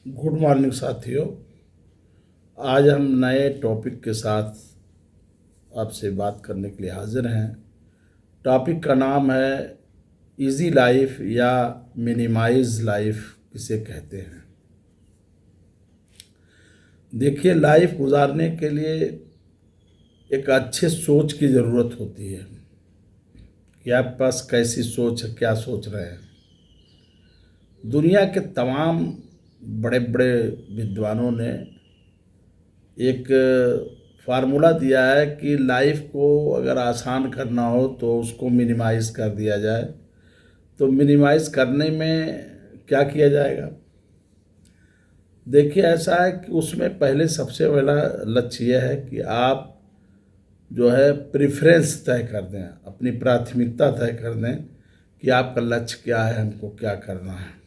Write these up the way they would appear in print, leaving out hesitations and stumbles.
Good morning साथियों। आज हम नए टॉपिक के साथ आपसे बात करने के लिए हाजिर हैं। टॉपिक का नाम है इजी लाइफ या मिनिमाइज लाइफ किसे कहते हैं। देखिए, लाइफ गुजारने के लिए एक अच्छे सोच की ज़रूरत होती है कि आपके पास कैसी सोच है, क्या सोच रहे हैं। दुनिया के तमाम बड़े बड़े विद्वानों ने एक फार्मूला दिया है कि लाइफ को अगर आसान करना हो तो उसको मिनिमाइज कर दिया जाए। तो मिनिमाइज करने में क्या किया जाएगा? देखिए, ऐसा है कि उसमें पहले सबसे बड़ा लक्ष्य यह है कि आप जो है प्रेफरेंस तय कर दें, अपनी प्राथमिकता तय कर दें कि आपका लक्ष्य क्या है, हमको क्या करना है।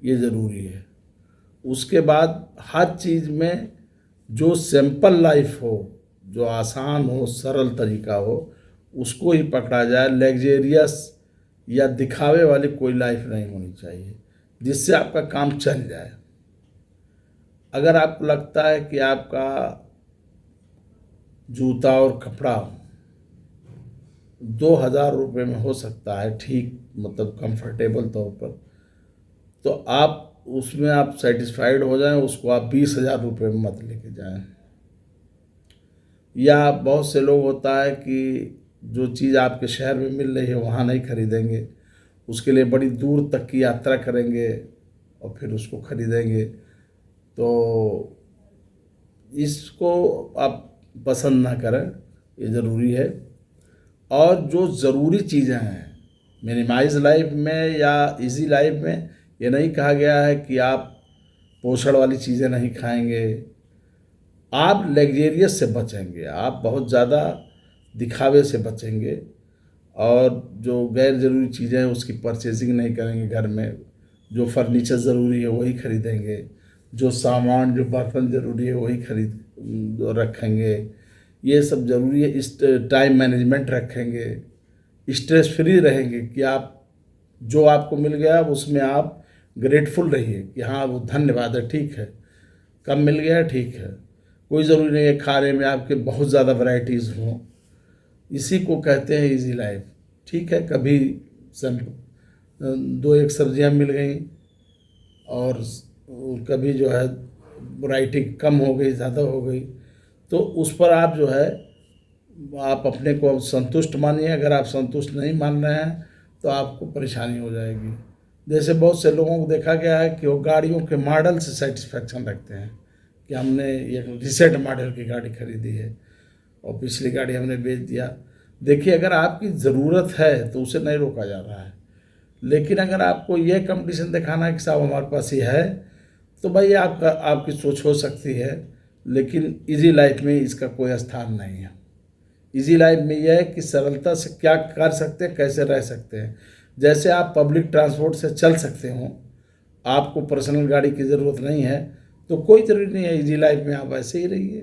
ये ज़रूरी है। उसके बाद हर चीज़ में जो सिंपल लाइफ हो, जो आसान हो, सरल तरीका हो, उसको ही पकड़ा जाए। लग्जेरियस या दिखावे वाली कोई लाइफ नहीं होनी चाहिए जिससे आपका काम चल जाए। अगर आपको लगता है कि आपका जूता और कपड़ा 2,000 रुपये में हो सकता है, ठीक मतलब कंफर्टेबल तौर पर, तो आप उसमें आप सेटिस्फाइड हो जाएं, उसको आप 20,000 रुपये में मत लेके जाएं। या बहुत से लोग होता है कि जो चीज़ आपके शहर में मिल रही है वहाँ नहीं खरीदेंगे, उसके लिए बड़ी दूर तक की यात्रा करेंगे और फिर उसको खरीदेंगे। तो इसको आप पसंद ना करें, ये ज़रूरी है। और जो ज़रूरी चीज़ें हैं मिनिमाइज लाइफ में या इजी लाइफ में, ये नहीं कहा गया है कि आप पोषण वाली चीज़ें नहीं खाएंगे। आप लग्जेरियस से बचेंगे, आप बहुत ज़्यादा दिखावे से बचेंगे और जो गैर ज़रूरी चीज़ें हैं उसकी परचेजिंग नहीं करेंगे। घर में जो फर्नीचर ज़रूरी है वही खरीदेंगे, जो सामान जो बर्तन ज़रूरी है वही खरीद रखेंगे। ये सब ज़रूरी है। इस टाइम मैनेजमेंट रखेंगे, स्ट्रेस फ्री रहेंगे कि आप जो आपको मिल गया उसमें आप ग्रेटफुल रहिए कि हाँ वो धन्यवाद है, ठीक है, कम मिल गया ठीक है। कोई ज़रूरी नहीं है खाने में आपके बहुत ज़्यादा वैरायटीज़ हों। इसी को कहते हैं इजी लाइफ। ठीक है, कभी सम दो एक सब्जियां मिल गई और कभी जो है वैरायटी कम हो गई, ज़्यादा हो गई, तो उस पर आप जो है आप अपने को संतुष्ट मानिए। अगर आप संतुष्ट नहीं मान रहे हैं तो आपको परेशानी हो जाएगी। जैसे बहुत से लोगों को देखा गया है कि वो गाड़ियों के मॉडल से सेटिस्फेक्शन रखते हैं कि हमने एक रिसेंट मॉडल की गाड़ी खरीदी है और पिछली गाड़ी हमने बेच दिया। देखिए, अगर आपकी ज़रूरत है तो उसे नहीं रोका जा रहा है, लेकिन अगर आपको यह कंपटीशन दिखाना है कि साहब हमारे पास ये है, तो भाई आपकी सोच हो सकती है, लेकिन इजी लाइफ में इसका कोई स्थान नहीं है। इजी लाइफ में यह है कि सरलता से क्या कर सकते हैं, कैसे रह सकते हैं। जैसे आप पब्लिक ट्रांसपोर्ट से चल सकते हो, आपको पर्सनल गाड़ी की ज़रूरत नहीं है, तो कोई ज़रूरी नहीं है इजी लाइफ में आप ऐसे ही रहिए।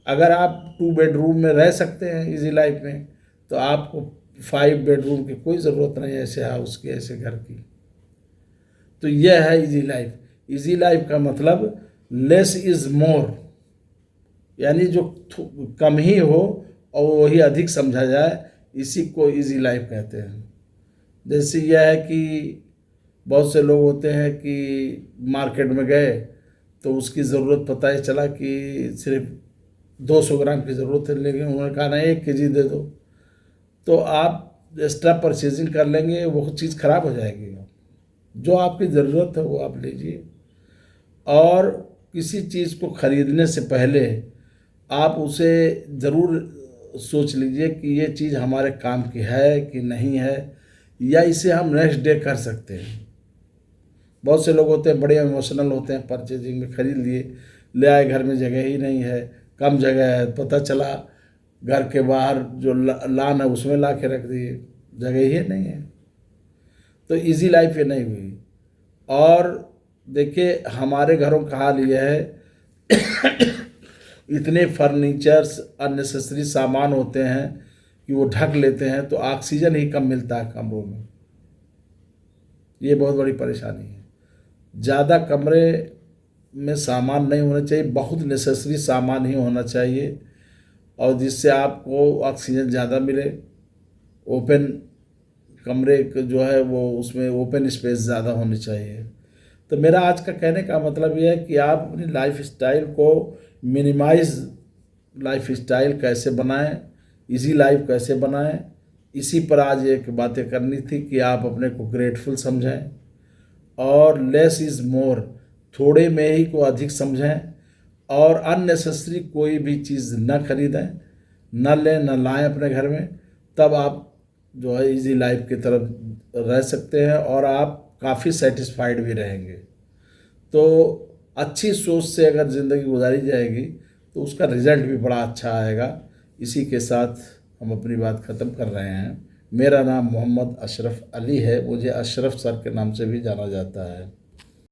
अगर आप 2 बेडरूम में रह सकते हैं इजी लाइफ में, तो आपको 5 बेडरूम की कोई ज़रूरत नहीं है, ऐसे हाउस की, ऐसे घर की। तो यह है इजी लाइफ। इजी लाइफ का मतलब लेस इज़ मोर, यानी जो कम ही हो और वही अधिक समझा जाए, इसी को इजी लाइफ कहते हैं। जैसे यह है कि बहुत से लोग होते हैं कि मार्केट में गए तो उसकी ज़रूरत पता ही चला कि सिर्फ 200 ग्राम की ज़रूरत है, लेकिन उन्होंने कहा ना 1 kg दे दो, तो आप एक्स्ट्रा परचेजिंग कर लेंगे, वो चीज़ ख़राब हो जाएगी। जो आपकी ज़रूरत है वो आप लीजिए। और किसी चीज़ को ख़रीदने से पहले आप उसे ज़रूर सोच लीजिए कि ये चीज़ हमारे काम की है कि नहीं है, या इसे हम नेक्स्ट डे कर सकते हैं। बहुत से लोग होते हैं बड़े इमोशनल होते हैं, परचेजिंग में ख़रीद लिए, ले आए, घर में जगह ही नहीं है, कम जगह है, पता चला घर के बाहर जो लान है उसमें ला के रख दिए, जगह ही नहीं है। तो इजी लाइफ ये नहीं हुई। और देखिए, हमारे घरों का हाल यह है इतने फर्नीचर्स अननेसेसरी सामान होते हैं कि वो ढक लेते हैं, तो ऑक्सीजन ही कम मिलता है कमरों में। ये बहुत बड़ी परेशानी है। ज़्यादा कमरे में सामान नहीं होना चाहिए, बहुत नेसेसरी सामान ही होना चाहिए और जिससे आपको ऑक्सीजन ज़्यादा मिले। ओपन कमरे जो है वो उसमें ओपन स्पेस ज़्यादा होनी चाहिए। तो मेरा आज का कहने का मतलब ये है कि आप अपनी लाइफ स्टाइल को मिनिमाइज लाइफ स्टाइल कैसे बनाएं, इजी लाइफ कैसे बनाएं, इसी पर आज एक बातें करनी थी कि आप अपने को ग्रेटफुल समझें और लेस इज़ मोर, थोड़े में ही को अधिक समझें और अननेसेसरी कोई भी चीज़ न खरीदें, न लें, न लाएं अपने घर में। तब आप जो है इजी लाइफ की तरफ रह सकते हैं और आप काफ़ी सेटिस्फाइड भी रहेंगे। तो अच्छी सोच से अगर ज़िंदगी गुजारी जाएगी तो उसका रिज़ल्ट भी बड़ा अच्छा आएगा। इसी के साथ हम अपनी बात ख़त्म कर रहे हैं। मेरा नाम मोहम्मद अशरफ अली है, मुझे अशरफ सर के नाम से भी जाना जाता है।